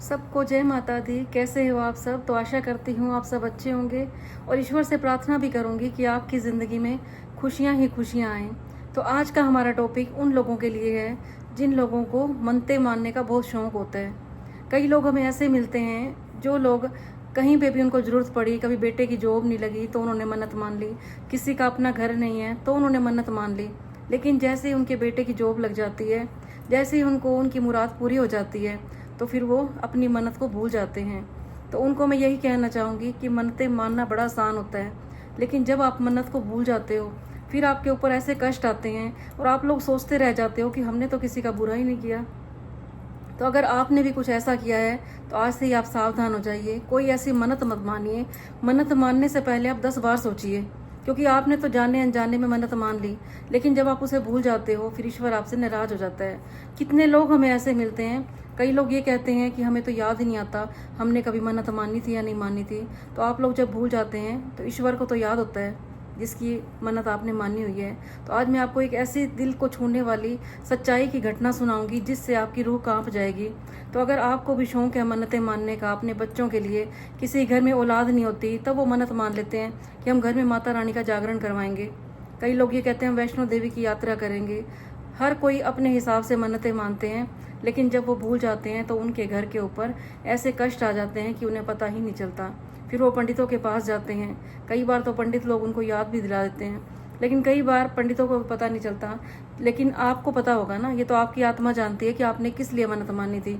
सबको जय माता दी। कैसे हो आप सब? तो आशा करती हूँ आप सब अच्छे होंगे और ईश्वर से प्रार्थना भी करूँगी कि आपकी ज़िंदगी में खुशियाँ ही खुशियाँ आएँ। तो आज का हमारा टॉपिक उन लोगों के लिए है जिन लोगों को मनते मानने का बहुत शौक़ होता है। कई लोग हमें ऐसे मिलते हैं जो लोग कहीं पे भी उनको ज़रूरत पड़ी, कभी बेटे की जॉब नहीं लगी तो उन्होंने मन्नत मान ली, किसी का अपना घर नहीं है तो उन्होंने मन्नत मान ली। लेकिन जैसे ही उनके बेटे की जॉब लग जाती है, जैसे ही उनको उनकी मुराद पूरी हो जाती है, तो फिर वो अपनी मन्नत को भूल जाते हैं। तो उनको मैं यही कहना चाहूँगी कि मन्नतें मानना बड़ा आसान होता है, लेकिन जब आप मन्नत को भूल जाते हो फिर आपके ऊपर ऐसे कष्ट आते हैं और आप लोग सोचते रह जाते हो कि हमने तो किसी का बुरा ही नहीं किया। तो अगर आपने भी कुछ ऐसा किया है तो आज से ही आप सावधान हो जाइए। कोई ऐसी मन्नत मत मानिए। मन्नत मानने से पहले आप 10 बार सोचिए, क्योंकि आपने तो जाने अनजाने में मन्नत मान ली, लेकिन जब आप उसे भूल जाते हो फिर ईश्वर आपसे नाराज हो जाता है। कितने लोग हमें ऐसे मिलते हैं, कई लोग ये कहते हैं कि हमें तो याद ही नहीं आता हमने कभी मन्नत मानी थी या नहीं मानी थी। तो आप लोग जब भूल जाते हैं तो ईश्वर को तो याद होता है जिसकी मन्नत आपने मानी हुई है। तो आज मैं आपको एक ऐसी दिल को छूने वाली सच्चाई की घटना सुनाऊंगी जिससे आपकी रूह कांप जाएगी। तो अगर आपको भी शौक़ है मन्नतें मानने का अपने बच्चों के लिए, किसी घर में औलाद नहीं होती तब वो मन्नत मान लेते हैं कि हम घर में माता रानी का जागरण करवाएंगे। कई लोग ये कहते हैं हम वैष्णो देवी की यात्रा करेंगे। हर कोई अपने हिसाब से मन्नतें मानते हैं, लेकिन जब वो भूल जाते हैं तो उनके घर के ऊपर ऐसे कष्ट आ जाते हैं कि उन्हें पता ही नहीं चलता। फिर वो पंडितों के पास जाते हैं। कई बार तो पंडित लोग उनको याद भी दिला देते हैं, लेकिन कई बार पंडितों को पता नहीं चलता। लेकिन आपको पता होगा ना, ये तो आपकी आत्मा जानती है कि आपने किस लिए मन्नत मानी थी।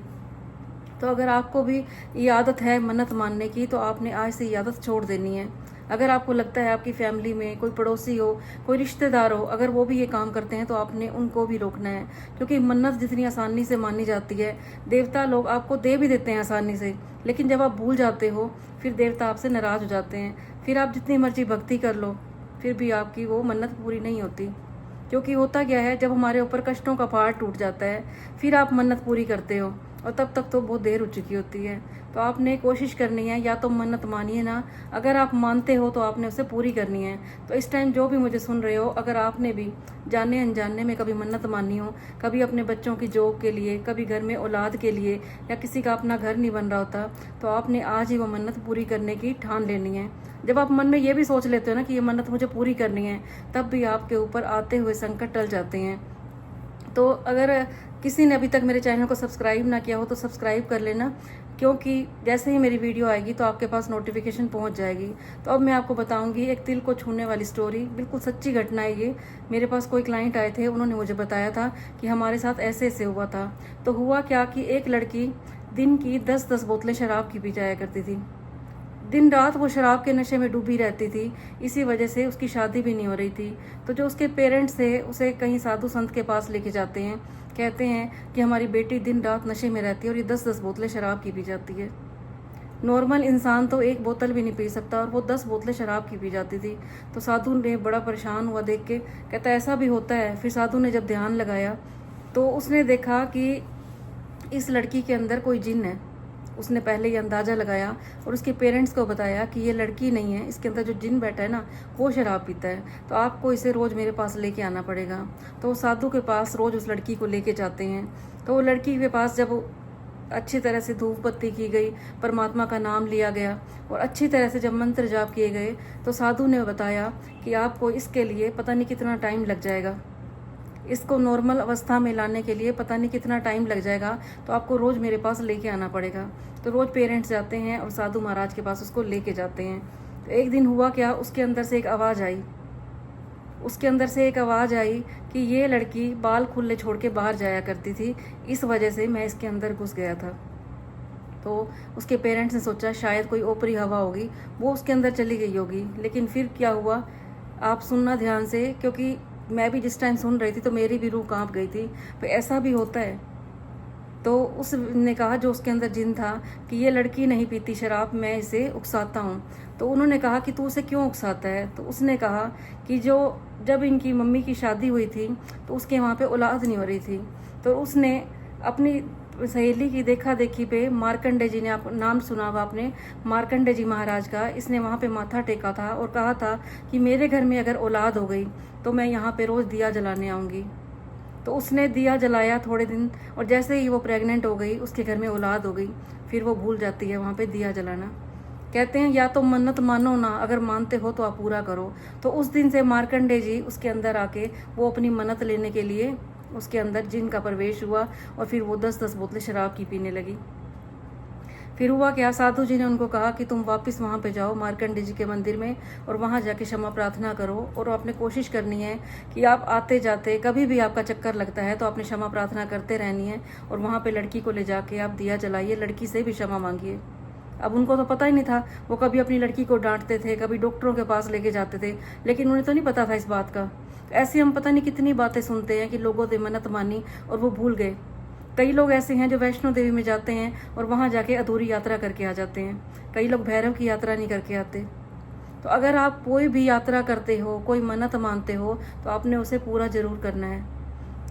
तो अगर आपको भी ये आदत है मन्नत मानने की तो आपने आज से ये आदत छोड़ देनी है। अगर आपको लगता है आपकी फैमिली में कोई पड़ोसी हो, कोई रिश्तेदार हो, अगर वो भी ये काम करते हैं तो आपने उनको भी रोकना है, क्योंकि मन्नत जितनी आसानी से मानी जाती है देवता लोग आपको दे भी देते हैं आसानी से, लेकिन जब आप भूल जाते हो फिर देवता आपसे नाराज़ हो जाते हैं। फिर आप जितनी मर्जी भक्ति कर लो फिर भी आपकी वो मन्नत पूरी नहीं होती। क्योंकि होता क्या है, जब हमारे ऊपर कष्टों का पहाड़ टूट जाता है फिर आप मन्नत पूरी करते हो और तब तक तो बहुत देर हो चुकी होती है। तो आपने कोशिश करनी है, या तो मन्नत मानिए ना, अगर आप मानते हो तो आपने उसे पूरी करनी है। तो इस टाइम जो भी मुझे सुन रहे हो, अगर आपने भी जाने अनजाने में कभी मन्नत मानी हो, कभी अपने बच्चों की जॉब के लिए, कभी घर में औलाद के लिए, या किसी का अपना घर नहीं बन रहा होता, तो आपने आज ही वो मन्नत पूरी करने की ठान लेनी है। जब आप मन में ये भी सोच लेते हो ना कि ये मन्नत मुझे पूरी करनी है, तब भी आपके ऊपर आते हुए संकट टल जाते हैं। तो अगर किसी ने अभी तक मेरे चैनल को सब्सक्राइब ना किया हो तो सब्सक्राइब कर लेना, क्योंकि जैसे ही मेरी वीडियो आएगी तो आपके पास नोटिफिकेशन पहुंच जाएगी। तो अब मैं आपको बताऊंगी एक दिल को छूने वाली स्टोरी, बिल्कुल सच्ची घटना है ये। मेरे पास कोई क्लाइंट आए थे, उन्होंने मुझे बताया था कि हमारे साथ ऐसे ऐसे हुआ था। तो हुआ क्या कि एक लड़की दिन की 10-10 बोतलें शराब की पी जाया करती थी। दिन रात वो शराब के नशे में डूबी रहती थी। इसी वजह से उसकी शादी भी नहीं हो रही थी। तो जो उसके पेरेंट्स थे उसे कहीं साधु संत के पास लेके जाते हैं, कहते हैं कि हमारी बेटी दिन रात नशे में रहती है और ये 10-10 बोतलें शराब की पी जाती है। नॉर्मल इंसान तो एक बोतल भी नहीं पी सकता और वो 10 बोतलें शराब की पी जाती थी। तो साधु ने बड़ा परेशान हुआ देख के, कहता ऐसा भी होता है। फिर साधु ने जब ध्यान लगाया तो उसने देखा कि इस लड़की के अंदर कोई जिन है। उसने पहले ये अंदाज़ा लगाया और उसके पेरेंट्स को बताया कि ये लड़की नहीं है, इसके अंदर जो जिन बैठा है ना वो शराब पीता है, तो आपको इसे रोज़ मेरे पास लेके आना पड़ेगा। तो वो साधु के पास रोज़ उस लड़की को लेके जाते हैं। तो वो लड़की के पास जब अच्छी तरह से धूप बत्ती की गई, परमात्मा का नाम लिया गया और अच्छी तरह से जब मंत्र जाप किए गए, तो साधु ने बताया कि आपको इसके लिए पता नहीं कितना टाइम लग जाएगा, इसको नॉर्मल अवस्था में लाने के लिए पता नहीं कितना टाइम लग जाएगा, तो आपको रोज़ मेरे पास लेके आना पड़ेगा। तो रोज़ पेरेंट्स जाते हैं और साधु महाराज के पास उसको लेके जाते हैं। तो एक दिन हुआ क्या, उसके अंदर से एक आवाज़ आई। उसके अंदर से एक आवाज़ आई कि ये लड़की बाल खुले छोड़ के बाहर जाया करती थी, इस वजह से मैं इसके अंदर घुस गया था। तो उसके पेरेंट्स ने सोचा शायद कोई ऊपरी हवा होगी, वो उसके अंदर चली गई होगी। लेकिन फिर क्या हुआ, आप सुनना ध्यान से, क्योंकि मैं भी जिस टाइम सुन रही थी तो मेरी भी रूह कांप गई थी। तो ऐसा भी होता है। तो उसने कहा, जो उसके अंदर जिन था, कि ये लड़की नहीं पीती शराब, मैं इसे उकसाता हूँ। तो उन्होंने कहा कि तू उसे क्यों उकसाता है? तो उसने कहा कि जब इनकी मम्मी की शादी हुई थी तो उसके वहाँ पे औलाद नहीं हो रही थी। तो उसने अपनी सहेली की देखा देखी पे, मार्कंडे जी ने, आप नाम सुना होगा आपने, मार्कंडे जी महाराज का, इसने वहाँ पे माथा टेका था और कहा था कि मेरे घर में अगर औलाद हो गई तो मैं यहाँ पे रोज़ दिया जलाने आऊँगी। तो उसने दिया जलाया थोड़े दिन, और जैसे ही वो प्रेग्नेंट हो गई, उसके घर में औलाद हो गई, फिर वो भूल जाती है वहाँ पे दिया जलाना। कहते हैं या तो मन्नत मानो ना, अगर मानते हो तो आप पूरा करो। तो उस दिन से मार्कंडे जी उसके अंदर आके वो अपनी मन्नत लेने के लिए उसके अंदर जिन का प्रवेश हुआ, और फिर वो 10-10 बोतलें शराब की पीने लगी। फिर हुआ क्या, साधु जी ने उनको कहा कि तुम वापस वहाँ पे जाओ मार्कंडे जी के मंदिर में, और वहाँ जाके क्षमा प्रार्थना करो, और आपने कोशिश करनी है कि आप आते जाते कभी भी आपका चक्कर लगता है तो आपने क्षमा प्रार्थना करते रहनी है, और वहाँ पे लड़की को ले जाके आप दिया जलाइए, लड़की से भी क्षमा मांगिए। अब उनको तो पता ही नहीं था, वो कभी अपनी लड़की को डांटते थे, कभी डॉक्टरों के पास लेके जाते थे, लेकिन उन्हें तो नहीं पता था इस बात का। ऐसी हम पता नहीं कितनी बातें सुनते हैं कि लोगों ने मन्नत मानी और वो भूल गए। कई लोग ऐसे हैं जो वैष्णो देवी में जाते हैं और वहाँ जाके अधूरी यात्रा करके आ जाते हैं। कई लोग भैरव की यात्रा नहीं करके आते। तो अगर आप कोई भी यात्रा करते हो, कोई मन्नत मानते हो, तो आपने उसे पूरा जरूर करना है,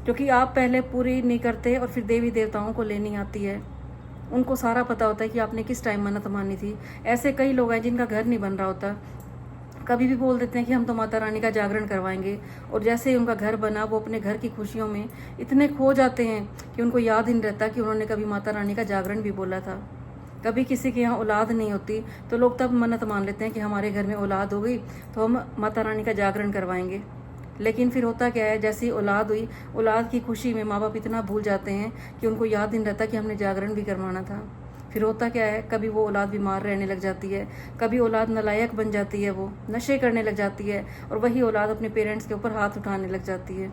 क्योंकि आप पहले पूरी नहीं करते और फिर देवी देवताओं को लेनी आती है। उनको सारा पता होता है कि आपने किस टाइम मन्नत मानी थी। ऐसे कई लोग हैं जिनका घर नहीं बन रहा होता, कभी भी बोल देते हैं कि हम तो माता रानी का जागरण करवाएंगे, और जैसे ही उनका घर बना वो अपने घर की खुशियों में इतने खो जाते हैं कि उनको याद ही नहीं रहता कि उन्होंने कभी माता रानी का जागरण भी बोला था। कभी किसी के यहाँ औलाद नहीं होती तो लोग तब मन्नत मान लेते हैं कि हमारे घर में औलाद हो गई तो हम माता रानी का जागरण करवाएंगे। लेकिन फिर होता क्या है, जैसी औलाद हुई, औलाद की खुशी में माँ बाप इतना भूल जाते हैं कि उनको याद नहीं रहता कि हमने जागरण भी करवाना था। फिर होता क्या है, कभी वो औलाद बीमार रहने लग जाती है, कभी औलाद नालायक बन जाती है, वो नशे करने लग जाती है, और वही औलाद अपने पेरेंट्स के ऊपर हाथ उठाने लग जाती है।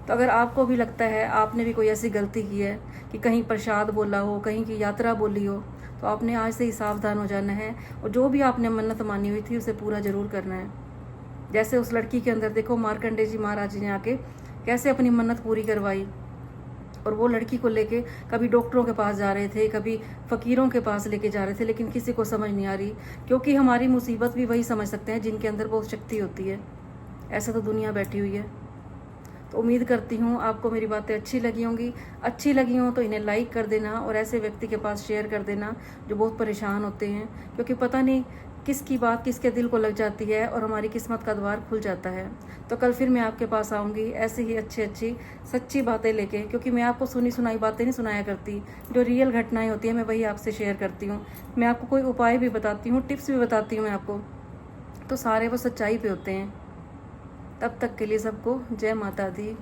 तो अगर आपको भी लगता है आपने भी कोई ऐसी गलती की है कि कहीं प्रसाद बोला हो, कहीं की यात्रा बोली हो, तो आपने आज से ही सावधान हो जाना है, और जो भी आपने मन्नत मानी हुई थी उसे पूरा जरूर करना है। जैसे उस लड़की के अंदर देखो, मार्कंडे जी महाराज जी ने आके कैसे अपनी मन्नत पूरी करवाई, और वो लड़की को लेके कभी डॉक्टरों के पास जा रहे थे, कभी फकीरों के पास लेके जा रहे थे, लेकिन किसी को समझ नहीं आ रही, क्योंकि हमारी मुसीबत भी वही समझ सकते हैं जिनके अंदर बहुत शक्ति होती है। ऐसा तो दुनिया बैठी हुई है। तो उम्मीद करती हूँ आपको मेरी बातें अच्छी लगी होंगी। अच्छी लगी हो तो इन्हें लाइक कर देना, और ऐसे व्यक्ति के पास शेयर कर देना जो बहुत परेशान होते हैं, क्योंकि पता नहीं किसकी बात किसके दिल को लग जाती है और हमारी किस्मत का द्वार खुल जाता है। तो कल फिर मैं आपके पास आऊँगी ऐसी ही अच्छी सच्ची बातें लेके, क्योंकि मैं आपको सुनी सुनाई बातें नहीं सुनाया करती, जो रियल घटनाएं होती हैं मैं वही आपसे शेयर करती हूँ। मैं आपको कोई उपाय भी बताती हूँ, टिप्स भी बताती हूँ मैं आपको, तो सारे वो सच्चाई पे होते हैं। तब तक के लिए सबको जय माता दी।